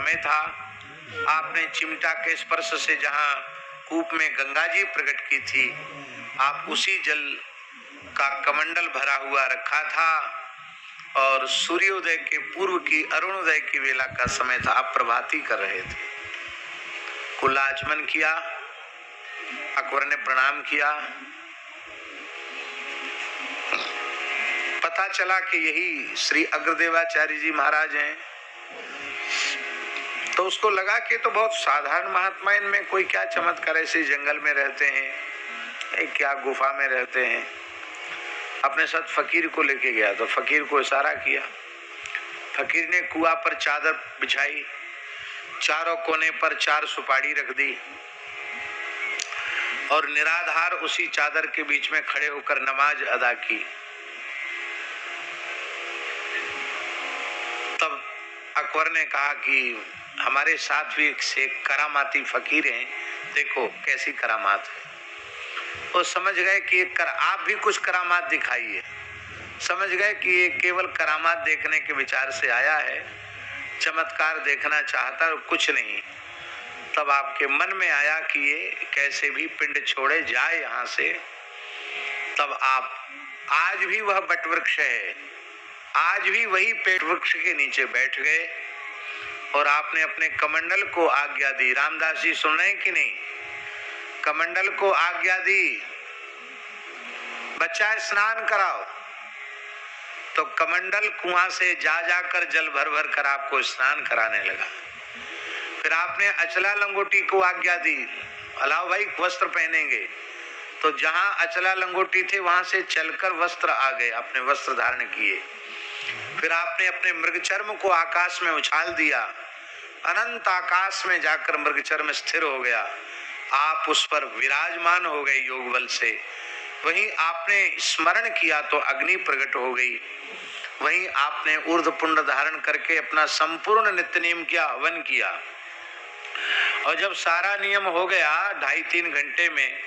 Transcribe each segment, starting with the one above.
समय था, आपने चिमटा के स्पर्श से जहाँ कूप में गंगा जी प्रकट की थी, आप उसी जल का कमंडल भरा हुआ रखा था और सूर्योदय के पूर्व की अरुणोदय की वेला का समय था, आप प्रभाती कर रहे थे। कुल्ला आचमन किया, अकबर ने प्रणाम किया, पता चला कि यही श्री अग्रदेवाचार्य जी महाराज हैं। तो उसको लगा कि तो बहुत साधारण महात्मा, इनमें कोई क्या चमत्कार, ऐसे जंगल में रहते हैं, क्या गुफा में रहते हैं। अपने साथ फकीर को लेके गया तो फकीर को इशारा किया, फकीर ने कुआं पर चादर बिछाई, चारों कोने पर 4 सुपारी रख दी और निराधार उसी चादर के बीच में खड़े होकर नमाज अदा की। तब अकबर ने कहा कि हमारे साथ भी एक करामाती फकीर हैं, देखो कैसी करामात है। वो समझ गए कि आप भी कुछ करामात दिखाइए। समझ गए कि ये केवल करामात देखने के विचार से आया है, चमत्कार देखना चाहता और कुछ नहीं। तब आपके मन में आया कि ये कैसे भी पिंड छोड़े जाए यहाँ से। तब आप, आज भी वह बटवृक्ष है, आज भी वही पेट वृक्ष के नीचे बैठ गए और आपने अपने कमंडल को आज्ञा दी। रामदास जी सुन रहे हैं कि नहीं? कमंडल को आज्ञा दी, बच्चा स्नान कराओ। तो कमंडल कुआं से जा जाकर जल भर भर कर आपको स्नान कराने लगा। फिर आपने अचला लंगोटी को आज्ञा दी, अलाओ भाई वस्त्र पहनेंगे। तो जहां अचला लंगोटी थे वहां से चलकर वस्त्र आ गए, अपने वस्त्र धारण किए। फिर आपने अपने मृगचर्म को आकाश में उछाल दिया, अनंत आकाश में जाकर मृगचर्म स्थिर हो गया। आप उस पर विराजमान हो गए योग बल से। वहीं आपने स्मरण किया तो अग्नि प्रकट हो गई। वहीं आपने ऊर्ध्व पुंड धारण करके अपना संपूर्ण नित्य नियम किया, हवन किया। और जब सारा नियम हो गया 2.5-3 घंटे में,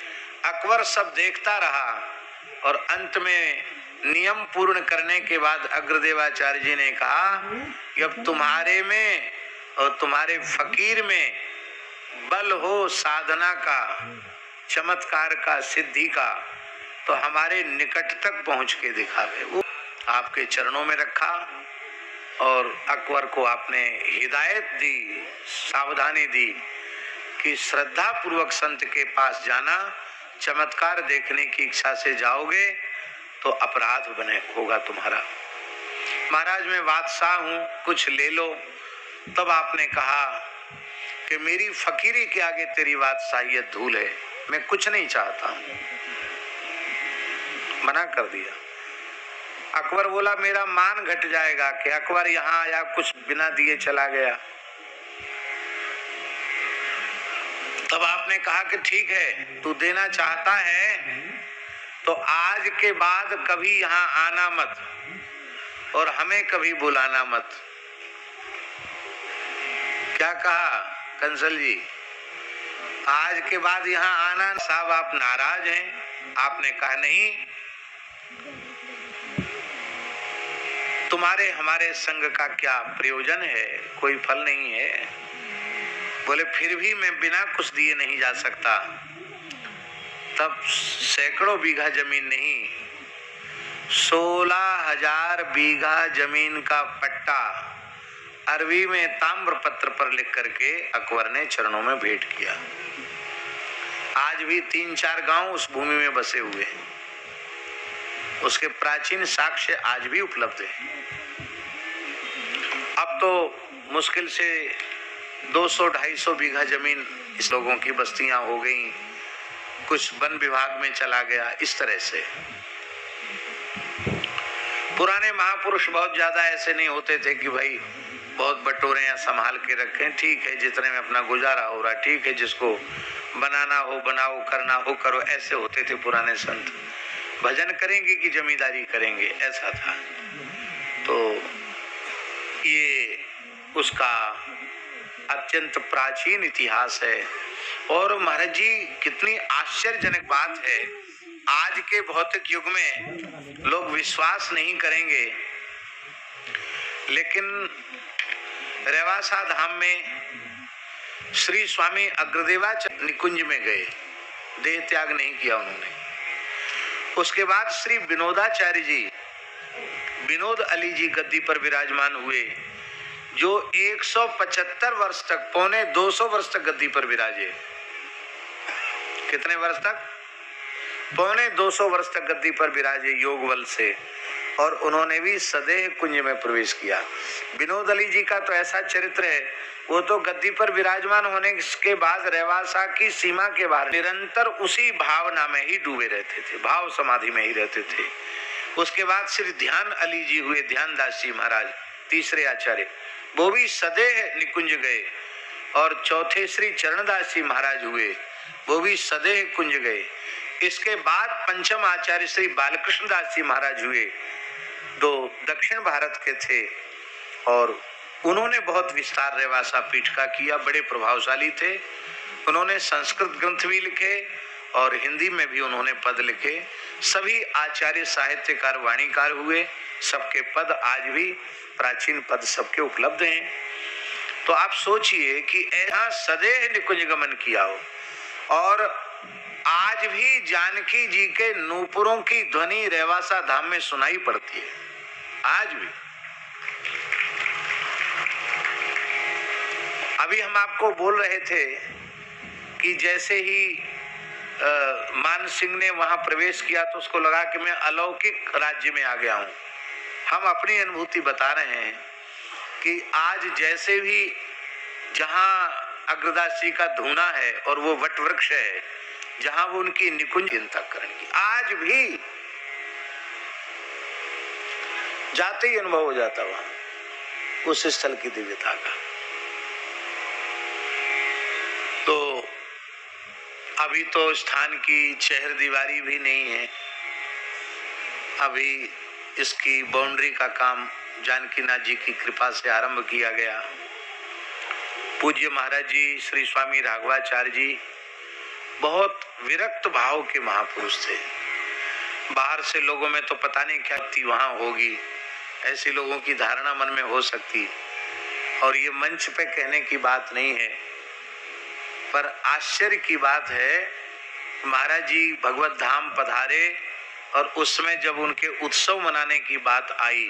अकबर सब देखता रहा और अंत में नियम पूर्ण करने के बाद अग्रदेवाचार्य जी ने कहा कि अब तुम्हारे में और तुम्हारे फकीर में बल हो साधना का, चमत्कार का, सिद्धि का, तो हमारे निकट तक पहुंच के दिखावे। वो आपके चरणों में रखा और अकबर को आपने हिदायत दी, सावधानी दी कि श्रद्धा पूर्वक संत के पास जाना, चमत्कार देखने की इच्छा से जाओगे तो अपराध बने होगा तुम्हारा। महाराज मैं बादशाह हूं, कुछ ले लो। तब आपने कहा कि मेरी फकीरी के आगे तेरी बादशाहियत धूल है, मैं कुछ नहीं चाहता हूं। मना कर दिया। अकबर बोला मेरा मान घट जाएगा कि अकबर यहाँ आया कुछ बिना दिए चला गया। तब आपने कहा कि ठीक है, तू देना चाहता है तो आज के बाद कभी यहाँ आना मत और हमें कभी बुलाना मत। क्या कहा कंसल जी? आज के बाद यहाँ आना। साहब आप नाराज हैं? आपने कहा नहीं, तुम्हारे हमारे संग का क्या प्रयोजन है, कोई फल नहीं है। बोले फिर भी मैं बिना कुछ दिए नहीं जा सकता। तब सैकड़ों बीघा जमीन नहीं, 16,000 बीघा जमीन का पट्टा अरबी में ताम्र पत्र पर लिख करके अकबर ने चरणों में भेंट किया। आज भी 3-4 गांव उस भूमि में बसे हुए हैं। उसके प्राचीन साक्ष्य आज भी उपलब्ध है। अब तो मुश्किल से 200-250 बीघा जमीन इस लोगों की बस्तियां हो गई, कुछ वन विभाग में चला गया। इस तरह से पुराने महापुरुष बहुत ज्यादा ऐसे नहीं होते थे कि भाई बहुत बटोरे या संभाल के रखें, ठीक है जितने में अपना गुजारा हो रहा, ठीक है जिसको बनाना हो बनाओ, करना हो करो। ऐसे होते थे पुराने संत। भजन करेंगे कि जमींदारी करेंगे, ऐसा था। तो ये उसका अत्यंत प्राचीन इतिहास है। और महाराज जी कितनी आश्चर्यजनक बात है, आज के भौतिक युग में लोग विश्वास नहीं करेंगे, लेकिन रेवासा धाम में श्री स्वामी अग्रदेवाचार्य निकुंज में गए, देह त्याग नहीं किया उन्होंने। उसके बाद श्री विनोदाचार्य जी, विनोद अली जी गद्दी पर विराजमान हुए, जो 175 वर्ष तक, पौने 200 वर्ष तक गद्दी पर विराजे। कितने वर्ष तक? पौने 200 वर्ष तक गद्दी पर विराजे योग बल से, और उन्होंने भी सदेह कुंज में प्रवेश किया। विनोद अली जी का तो ऐसा चरित्र है, वो तो गद्दी पर विराजमान होने के बाद रेवासा की सीमा के बाहर निरंतर उसी भावना में ही डूबे रहते थे, भाव समाधि में ही रहते थे। उसके बाद श्री ध्यान अली जी हुए, ध्यानदास जी महाराज तीसरे आचार्य, वो भी सदेह निकुंज गए। और चौथे श्री चरणदास जी महाराज हुए, वो भी सदेह कुंज गए। इसके बाद पंचम आचार्य श्री बालकृष्ण दास जी महाराज हुए, जो दक्षिण भारत के थे, और उन्होंने बहुत विस्तार रेवासा पीठ का किया, बड़े प्रभावशाली थे। उन्होंने संस्कृत ग्रंथ भी लिखे और हिंदी में भी उन्होंने पद लिखे। सभी आचार्य साहित्यकार वाणीकार हुए, सबके पद आज भी प्राचीन पद सबके उपलब्ध हैं। तो आप सोचिए कि यहाँ सदैह निकुंज गमन किया हो, और आज भी जानकी जी के नूपुरों की ध्वनि रेवासा धाम में सुनाई पड़ती है, आज भी। अभी हम आपको बोल रहे थे कि जैसे ही मान सिंह ने वहां प्रवेश किया तो उसको लगा कि मैं अलौकिक राज्य में आ गया हूं। हम अपनी अनुभूति बता रहे हैं कि आज जैसे भी जहां अग्रदास जी का धूना है और वो वट वृक्ष है, जहां वो उनकी निकुंज चिंता करेंगे, आज भी जाते ही अनुभव हो जाता वहां उस स्थल की दिव्यता का। तो अभी तो स्थान की चहर दीवारी भी नहीं है, अभी इसकी बाउंड्री का काम जानकीनाथ जी की कृपा से आरंभ किया गया। पूज्य महाराज जी श्री स्वामी राघवाचार्य जी बहुत विरक्त भाव के महापुरुष थे। बाहर से लोगों में तो पता नहीं क्या थी वहां होगी, ऐसे लोगों की धारणा मन में हो सकती, और ये मंच पे कहने की बात नहीं है, पर आश्चर्य की बात है, महाराज जी भगवत धाम पधारे और उसमें जब उनके उत्सव मनाने की बात आई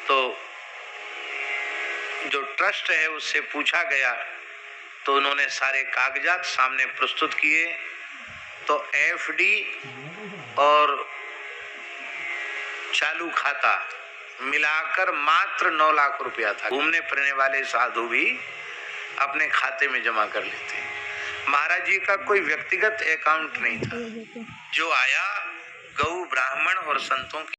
तो जो ट्रस्ट है उससे पूछा गया, तो उन्होंने सारे कागजात सामने प्रस्तुत किए, तो एफडी और चालू खाता मिलाकर मात्र 9 लाख रुपया था। घूमने फिरने वाले साधु भी अपने खाते में जमा कर लेते। महाराज जी का कोई व्यक्तिगत अकाउंट नहीं था, जो आया गौ ब्राह्मण और संतों की